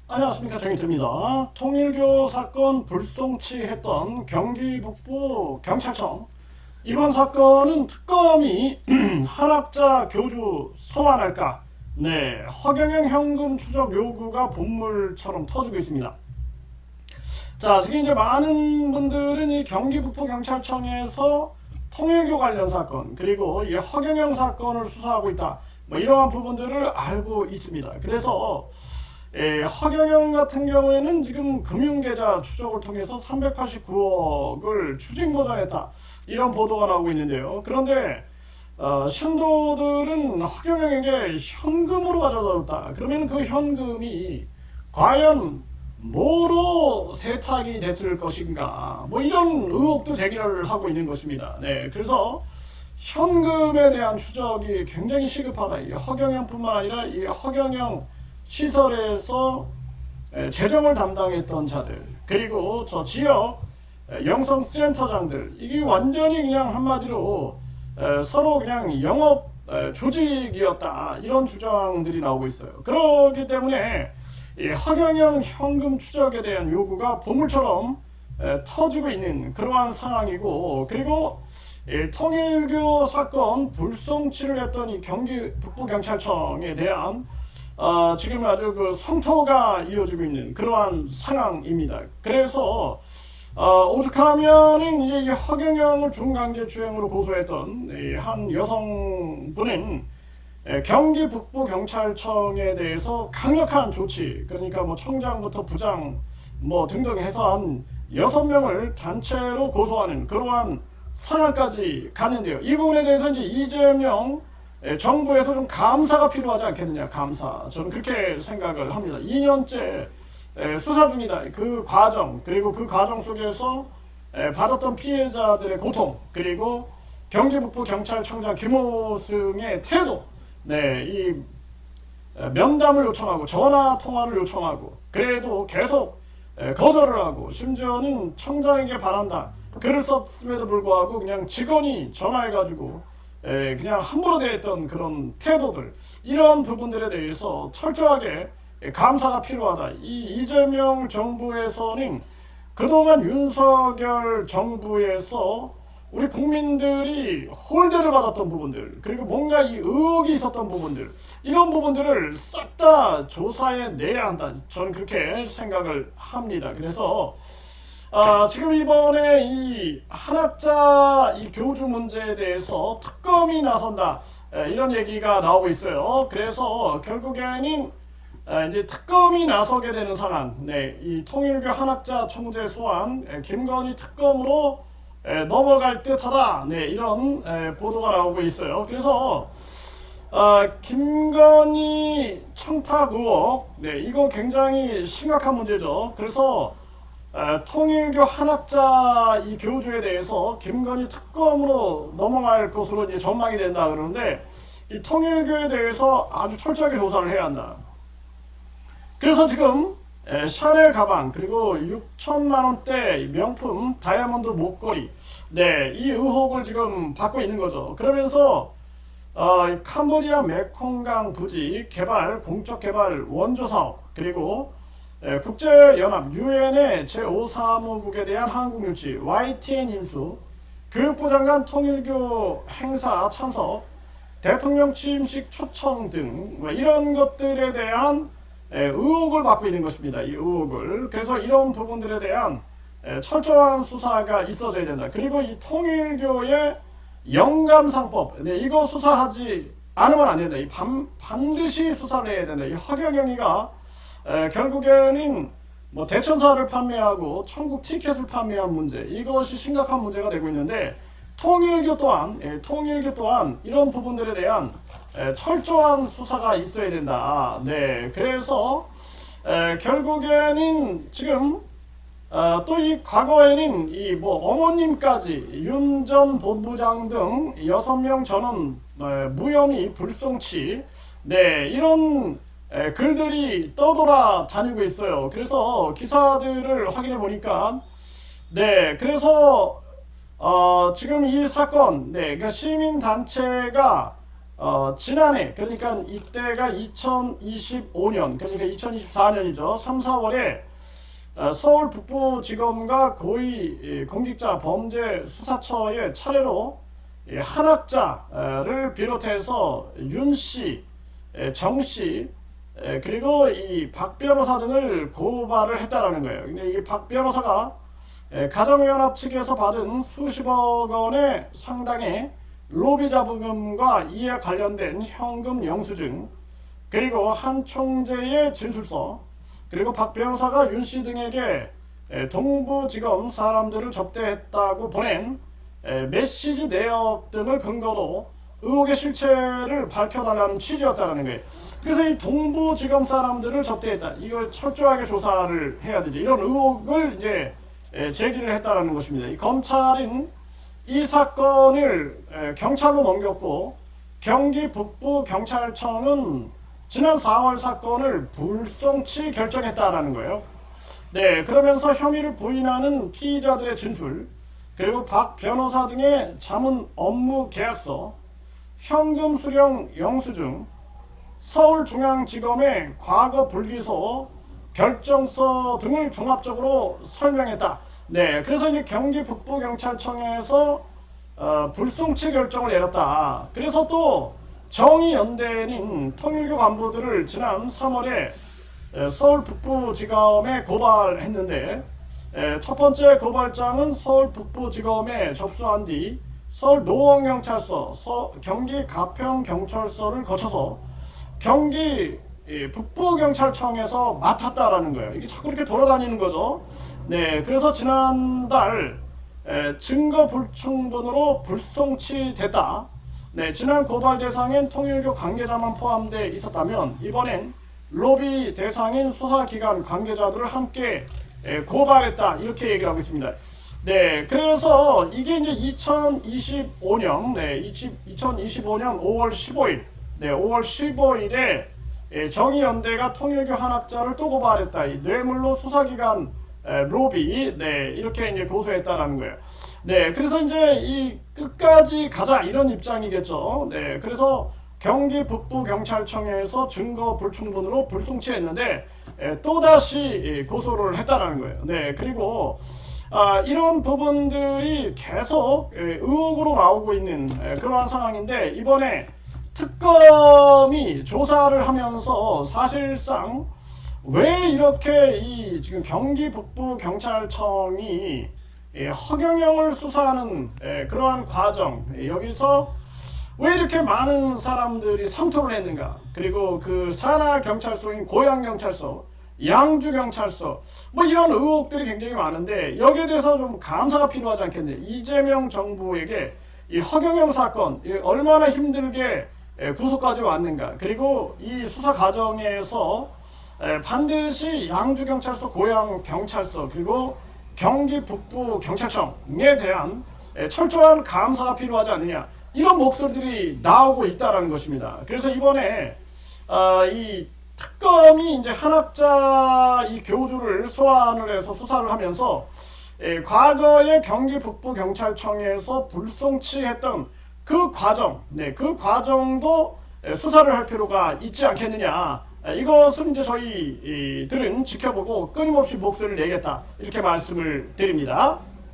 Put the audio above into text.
안녕하십니까, 정인태입니다. 통일교 사건 불송치했던 경기 북부 경찰청, 이번 사건은 특검이 한학자 교주 소환할까, 허경영 현금 추적 요구가 본물처럼 터지고 있습니다. 자, 지금 이제 많은 분들은 이 경기 북부 경찰청에서 통일교 관련 사건, 그리고 이 허경영 사건을 수사하고 있다, 이러한 부분들을 알고 있습니다. 그래서 허경영 같은 경우에는 지금 금융계좌 추적을 통해서 389억을 추징보전했다, 이런 보도가 나오고 있는데요. 그런데 신도들은 허경영에게 현금으로 가져다줬다. 그러면 그 현금이 과연 뭐로 세탁이 됐을 것인가, 이런 의혹도 제기를 하고 있는 것입니다. 그래서 현금에 대한 추적이 굉장히 시급하다. 이 허경영뿐만 아니라 이 허경영 시설에서 재정을 담당했던 자들, 그리고 저 지역 영성센터장들, 이게 완전히 그냥 한마디로 서로 그냥 영업 조직이었다, 이런 주장들이 나오고 있어요. 그렇기 때문에 이 허경영 현금 추적에 대한 요구가 보물처럼 터지고 있는 그러한 상황이고, 그리고 통일교 사건 불송치를 했던 이 경기 북부경찰청에 대한 지금 아주 그 성토가 이어지고 있는 그러한 상황입니다. 그래서 오죽하면은 이제 이 허경영을 중강제추행으로 고소했던 한 여성분은 경기 북부 경찰청에 대해서 강력한 조치, 그러니까 청장부터 부장 등등 해서 한 6명을 단체로 고소하는 그러한 상황까지 가는데요. 이 부분에 대해서 이제 이재명 정부에서 좀 감사가 필요하지 않겠느냐, 감사. 저는 그렇게 생각을 합니다. 2년째 수사 중이다. 그 과정, 그리고 그 과정 속에서 받았던 피해자들의 고통, 그리고 경기 북부 경찰청장 김호승의 태도, 이 면담을 요청하고 전화 통화를 요청하고, 그래도 계속 거절을 하고, 심지어는 청장에게 바란다, 글을 썼음에도 불구하고 그냥 직원이 전화해가지고 그냥 함부로 대했던 그런 태도들, 이런 부분들에 대해서 철저하게 감사가 필요하다. 이 이재명 정부에서는 그동안 윤석열 정부에서 우리 국민들이 홀대를 받았던 부분들, 그리고 뭔가 이 의혹이 있었던 부분들, 이런 부분들을 싹 다 조사해 내야 한다, 저는 그렇게 생각을 합니다. 그래서 지금 이번에 이 한학자 이 교주 문제에 대해서 특검이 나선다, 이런 얘기가 나오고 있어요. 그래서 결국에는 이제 특검이 나서게 되는 상황, 이 통일교 한학자 총재 소환, 김건희 특검으로 넘어갈 듯하다, 이런 보도가 나오고 있어요. 그래서 김건희 청탁 의혹, 이거 굉장히 심각한 문제죠. 그래서 통일교 한학자 이 교주에 대해서 김건희 특검으로 넘어갈 것으로 이제 전망이 된다 그러는데, 이 통일교에 대해서 아주 철저하게 조사를 해야 한다. 그래서 지금 샤넬 가방, 그리고 6천만 원대 명품 다이아몬드 목걸이, 이 의혹을 지금 받고 있는 거죠. 그러면서 캄보디아 메콩강 부지 개발, 공적 개발 원조 사업, 그리고 국제연합 유엔의 제5사무국에 대한 한국 유치, YTN 인수, 교육부 장관 통일교 행사 참석, 대통령 취임식 초청 등 이런 것들에 대한 의혹을 받고 있는 것입니다. 이 의혹을. 그래서 이런 부분들에 대한 철저한 수사가 있어져야 된다. 그리고 이 통일교의 영감상법, 이거 수사하지 않으면 안 된다. 반드시 수사를 해야 된다. 이 허경영이가 결국에는 대천사를 판매하고 천국 티켓을 판매한 문제, 이것이 심각한 문제가 되고 있는데, 통일교 또한 이런 부분들에 대한 철저한 수사가 있어야 된다. 그래서 결국에는 지금 또 이 과거에는 이 어머님까지 윤 전 본부장 등 6명 전원 무혐의 불송치, 이런 글들이 떠돌아 다니고 있어요. 그래서 기사들을 확인해 보니까, 그래서 지금 이 사건, 그러니까 시민단체가 지난해 그러니까 이때가 2025년 그러니까 2024년이죠. 3, 4월에 서울 북부지검과 고위 공직자 범죄수사처의 차례로 한학자를 비롯해서 윤씨, 정씨, 그리고 이 박 변호사 등을 고발을 했다라는 거예요. 근데 이 박 변호사가 가정연합 측에서 받은 수십억 원의 상당의 로비 자금과 이에 관련된 현금 영수증, 그리고 한 총재의 진술서, 그리고 박 변호사가 윤 씨 등에게 동부지검 사람들을 접대했다고 보낸 메시지 내역 등을 근거로 의혹의 실체를 밝혀달라는 취지였다는 거예요. 그래서 이 동부지검 사람들을 접대했다. 이걸 철저하게 조사를 해야 되죠. 이런 의혹을 이제 제기를 했다는 것입니다. 이 검찰은 이 사건을 경찰로 넘겼고 경기 북부경찰청은 지난 4월 사건을 불송치 결정했다라는 거예요. 네, 그러면서 혐의를 부인하는 피의자들의 진술, 그리고 박 변호사 등의 자문 업무 계약서, 현금 수령 영수증, 서울중앙지검의 과거 불기소 결정서 등을 종합적으로 설명했다. 네, 그래서 이제 경기 북부경찰청에서 불송치 결정을 내렸다. 그래서 또 정의연대는 통일교 간부들을 지난 3월에 서울 북부지검에 고발했는데 첫 번째 고발장은 서울 북부지검에 접수한 뒤 서울 노원경찰서, 경기 가평경찰서를 거쳐서 경기 북부경찰청에서 맡았다라는 거예요. 이게 자꾸 이렇게 돌아다니는 거죠. 네, 그래서 지난달 증거 불충분으로 불송치됐다. 네, 지난 고발 대상엔 통일교 관계자만 포함되어 있었다면 이번엔 로비 대상인 수사기관 관계자들을 함께 고발했다. 이렇게 얘기를 하고 있습니다. 네, 그래서 이게 이제 2025년, 2025년 5월 15일, 5월 15일에 정의연대가 통일교 한학자를 또 고발했다. 이 뇌물로 수사기관 로비, 이렇게 이제 고소했다라는 거예요. 네, 그래서 이제 이 끝까지 가자 이런 입장이겠죠. 네, 그래서 경기 북부경찰청에서 증거 불충분으로 불송치했는데 또다시 고소를 했다라는 거예요. 네, 그리고 이런 부분들이 계속 의혹으로 나오고 있는 그러한 상황인데 이번에 특검이 조사를 하면서 사실상 왜 이렇게 이 지금 경기 북부경찰청이 허경영을 수사하는 그러한 과정, 여기서 왜 이렇게 많은 사람들이 삼투를 했는가, 그리고 그 산하경찰서인 고양경찰서, 양주경찰서, 뭐 이런 의혹들이 굉장히 많은데 여기에 대해서 좀 감사가 필요하지 않겠냐. 이재명 정부에게 이 허경영 사건 얼마나 힘들게 구속까지 왔는가, 그리고 이 수사 과정에서 반드시 양주경찰서, 고양경찰서, 그리고 경기 북부경찰청에 대한 철저한 감사가 필요하지 않느냐, 이런 목소리들이 나오고 있다는 것입니다. 그래서 이번에 이 특검이 이제 한학자 이 교주를 소환을 해서 수사를 하면서 과거에 경기 북부경찰청에서 불송치했던 그 과정, 그 과정도 수사를 할 필요가 있지 않겠느냐. 이것은 이제 저희들은 지켜보고 끊임없이 목소리를 내겠다, 이렇게 말씀을 드립니다.